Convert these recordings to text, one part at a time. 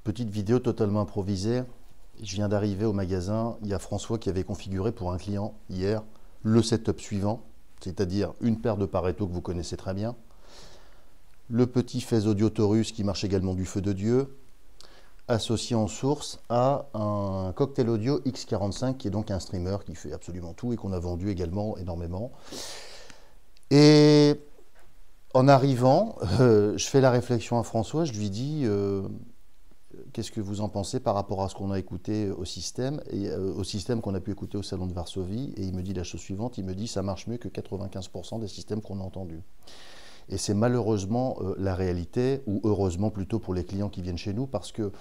Petite vidéo totalement improvisée. Je viens d'arriver au magasin. Il y a François qui avait configuré pour un client hier le setup suivant, c'est-à-dire une paire de Pareto que vous connaissez très bien, le petit Phase Audio Taurus qui marche également du feu de Dieu, associé en source à un cocktail audio X45 qui est donc un streamer qui fait absolument tout et qu'on a vendu également énormément. Et en arrivant, je fais la réflexion à François, je lui dis qu'est-ce que vous en pensez par rapport à ce qu'on a écouté au système, et au système qu'on a pu écouter au salon de Varsovie. Et il me dit la chose suivante, il me dit ça marche mieux que 95% des systèmes qu'on a entendus. Et c'est malheureusement la réalité, ou heureusement plutôt pour les clients qui viennent chez nous, parce que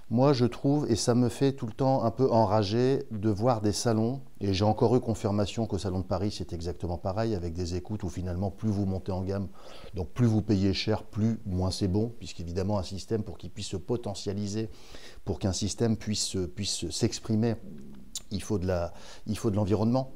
moi je trouve, et ça me fait tout le temps un peu enragé, de voir des salons, et j'ai encore eu confirmation qu'au salon de Paris c'est exactement pareil, avec des écoutes où finalement plus vous montez en gamme, donc plus vous payez cher, moins c'est bon, puisqu'évidemment un système pour qu'il puisse se potentialiser, pour qu'un système puisse s'exprimer, il faut de l'environnement.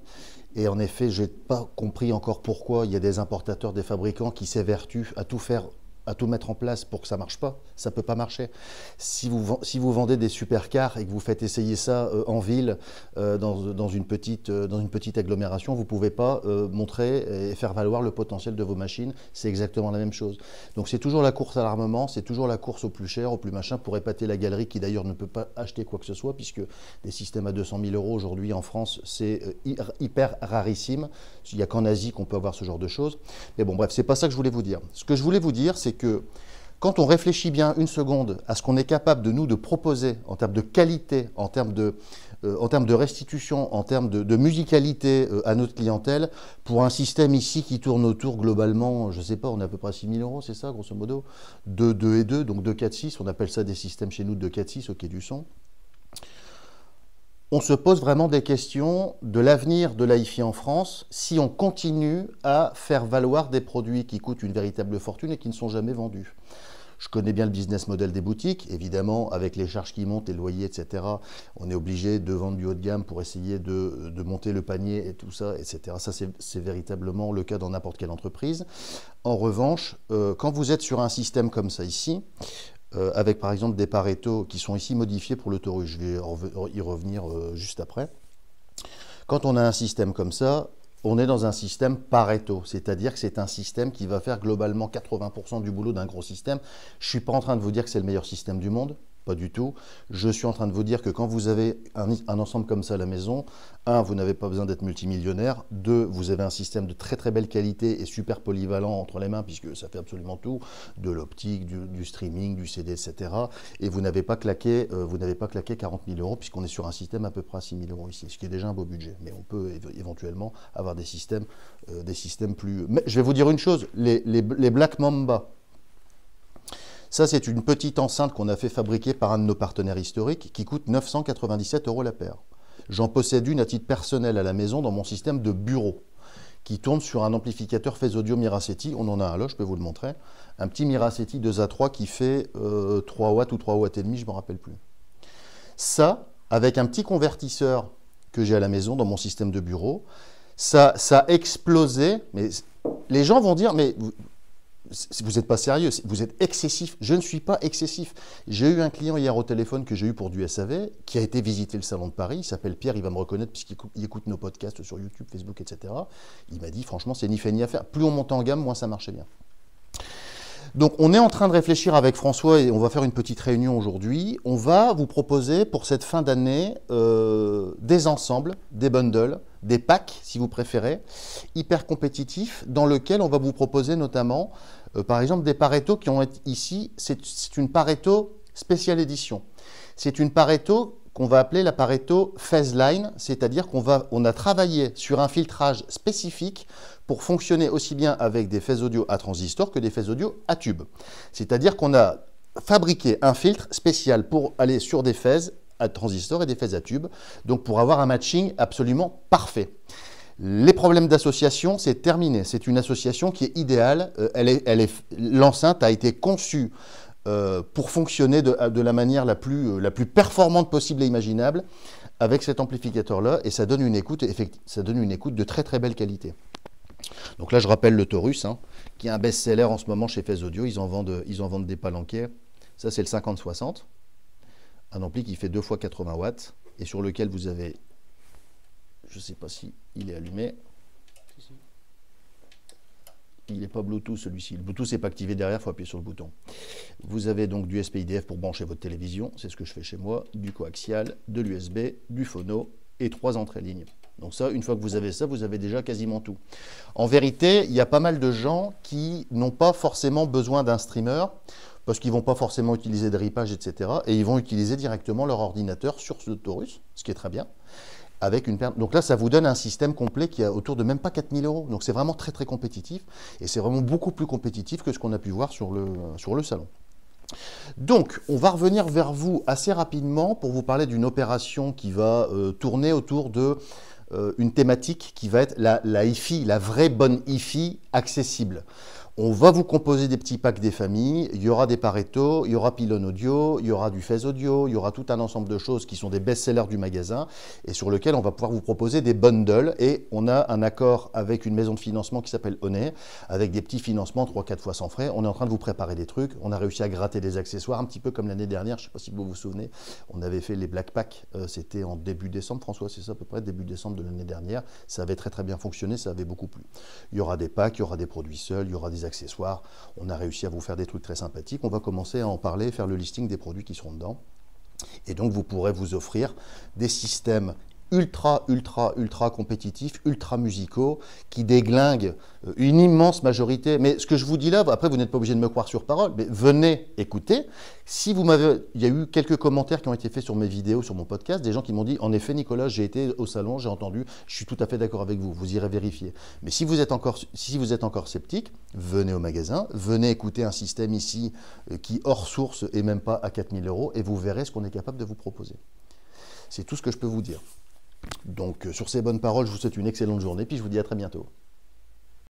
Et en effet, je n'ai pas compris encore pourquoi il y a des importateurs, des fabricants qui s'évertuent à tout faire, à tout mettre en place pour que ça ne marche pas. Ça ne peut pas marcher. Si vous vendez des supercars et que vous faites essayer ça en ville, dans une petite agglomération, vous ne pouvez pas montrer et faire valoir le potentiel de vos machines. C'est exactement la même chose. Donc c'est toujours la course à l'armement, c'est toujours la course au plus cher, au plus machin, pour épater la galerie qui d'ailleurs ne peut pas acheter quoi que ce soit, puisque des systèmes à 200 000 € aujourd'hui en France, c'est hyper rarissime. Il n'y a qu'en Asie qu'on peut avoir ce genre de choses. Mais bon, bref, c'est pas ça que je voulais vous dire. Ce que je voulais vous dire, c'est que quand on réfléchit bien une seconde à ce qu'on est capable de proposer en termes de qualité, en termes de restitution, en termes de musicalité à notre clientèle, pour un système ici qui tourne autour globalement, je ne sais pas, on est à peu près à 6 000 €, c'est ça grosso modo, de 2 et 2, donc 2, 4, 6, on appelle ça des systèmes chez nous de 2, 4, 6 au Quai du Son. On se pose vraiment des questions de l'avenir de l'hi-fi en France si on continue à faire valoir des produits qui coûtent une véritable fortune et qui ne sont jamais vendus. Je connais bien le business model des boutiques, évidemment, avec les charges qui montent, les loyers, etc. On est obligé de vendre du haut de gamme pour essayer de monter le panier et tout ça, etc. Ça, c'est véritablement le cas dans n'importe quelle entreprise. En revanche, quand vous êtes sur un système comme ça ici, avec par exemple des Pareto qui sont ici modifiés pour le Taurus, je vais y revenir juste après. Quand on a un système comme ça, on est dans un système Pareto, c'est-à-dire que c'est un système qui va faire globalement 80% du boulot d'un gros système. Je ne suis pas en train de vous dire que c'est le meilleur système du monde, pas du tout. Je suis en train de vous dire que quand vous avez un ensemble comme ça à la maison, un, vous n'avez pas besoin d'être multimillionnaire, deux, vous avez un système de très très belle qualité et super polyvalent entre les mains, puisque ça fait absolument tout, de l'optique, du streaming, du CD, etc. Et vous n'avez pas claqué 40 000 €, puisqu'on est sur un système à peu près à 6 000 € ici, ce qui est déjà un beau budget. Mais on peut éventuellement avoir des systèmes plus... Mais je vais vous dire une chose, les Black Mamba, ça, c'est une petite enceinte qu'on a fait fabriquer par un de nos partenaires historiques qui coûte 997 € la paire. J'en possède une à titre personnel à la maison dans mon système de bureau qui tourne sur un amplificateur Phase Audio Miracetti. On en a un là, je peux vous le montrer. Un petit Miracetti 2A3 qui fait 3 watts ou 3 watts et demi, je ne me rappelle plus. Ça, avec un petit convertisseur que j'ai à la maison dans mon système de bureau, ça a explosé. Mais les gens vont dire, mais... vous n'êtes pas sérieux, vous êtes excessif. Je ne suis pas excessif. J'ai eu un client hier au téléphone que j'ai eu pour du SAV, qui a été visiter le salon de Paris. Il s'appelle Pierre, il va me reconnaître puisqu'il écoute nos podcasts sur YouTube, Facebook, etc. Il m'a dit, franchement, c'est ni fait ni à faire. Plus on monte en gamme, moins ça marchait bien. Donc, on est en train de réfléchir avec François et on va faire une petite réunion aujourd'hui. On va vous proposer pour cette fin d'année des ensembles, des bundles, des packs, si vous préférez, hyper compétitifs, dans lesquels on va vous proposer notamment, par exemple, des Pareto qui ont été ici. C'est une Pareto spéciale édition. C'est une Pareto qu'on va appeler la Pareto Phase Line, c'est-à-dire qu'on a travaillé sur un filtrage spécifique pour fonctionner aussi bien avec des phases audio à transistor que des phases audio à tube. C'est-à-dire qu'on a fabriqué un filtre spécial pour aller sur des phases à transistor et des phases à tube, donc pour avoir un matching absolument parfait. Les problèmes d'association, c'est terminé. C'est une association qui est idéale. L'enceinte a été conçue pour fonctionner de la manière la plus performante possible et imaginable avec cet amplificateur-là, et ça donne une écoute de très très belle qualité. Donc là, je rappelle le Taurus, qui est un best-seller en ce moment chez Phase Audio. Ils en vendent des palanquets. Ça, c'est le 50-60. un ampli qui fait 2 fois 80 watts et sur lequel vous avez, je ne sais pas si il est allumé, il n'est pas Bluetooth celui-ci, le Bluetooth n'est pas activé derrière, il faut appuyer sur le bouton. Vous avez donc du SPIDF pour brancher votre télévision, c'est ce que je fais chez moi, du coaxial, de l'USB, du phono et 3 entrées lignes. Donc ça, une fois que vous avez ça, vous avez déjà quasiment tout. En vérité, il y a pas mal de gens qui n'ont pas forcément besoin d'un streamer, parce qu'ils ne vont pas forcément utiliser de ripage, etc. Et ils vont utiliser directement leur ordinateur sur ce Taurus, ce qui est très bien. Avec une paire... Donc là, ça vous donne un système complet qui a autour de même pas 4 000 €. Donc c'est vraiment très très compétitif. Et c'est vraiment beaucoup plus compétitif que ce qu'on a pu voir sur le salon. Donc, on va revenir vers vous assez rapidement pour vous parler d'une opération qui va tourner autour de une thématique qui va être la hi-fi, la vraie bonne hi-fi accessible. On va vous composer des petits packs des familles, il y aura des Pareto, il y aura Pylon Audio, il y aura du Phase Audio, il y aura tout un ensemble de choses qui sont des best-sellers du magasin et sur lesquels on va pouvoir vous proposer des bundles. Et on a un accord avec une maison de financement qui s'appelle Honey, avec des petits financements 3-4 fois sans frais. On est en train de vous préparer des trucs, on a réussi à gratter des accessoires, un petit peu comme l'année dernière, je ne sais pas si vous vous souvenez, on avait fait les Black Pack, c'était en début décembre, François, c'est ça à peu près, début décembre de l'année dernière, ça avait très très bien fonctionné, ça avait beaucoup plu. Il y aura des packs, il y aura des produits seuls, il y aura des accessoires, on a réussi à vous faire des trucs très sympathiques, on va commencer à en parler, faire le listing des produits qui seront dedans. Et donc vous pourrez vous offrir des systèmes ultra compétitifs, ultra musicaux, qui déglinguent une immense majorité. Mais ce que je vous dis là, après vous n'êtes pas obligé de me croire sur parole, mais venez écouter. Si vous m'avez, il y a eu quelques commentaires qui ont été faits sur mes vidéos, sur mon podcast, des gens qui m'ont dit, en effet Nicolas, j'ai été au salon, j'ai entendu, je suis tout à fait d'accord avec vous, vous irez vérifier. Mais si vous êtes encore sceptique, venez au magasin, venez écouter un système ici qui hors source est même pas à 4 000 € et vous verrez ce qu'on est capable de vous proposer. C'est tout ce que je peux vous dire. Donc sur ces bonnes paroles, je vous souhaite une excellente journée, puis je vous dis à très bientôt.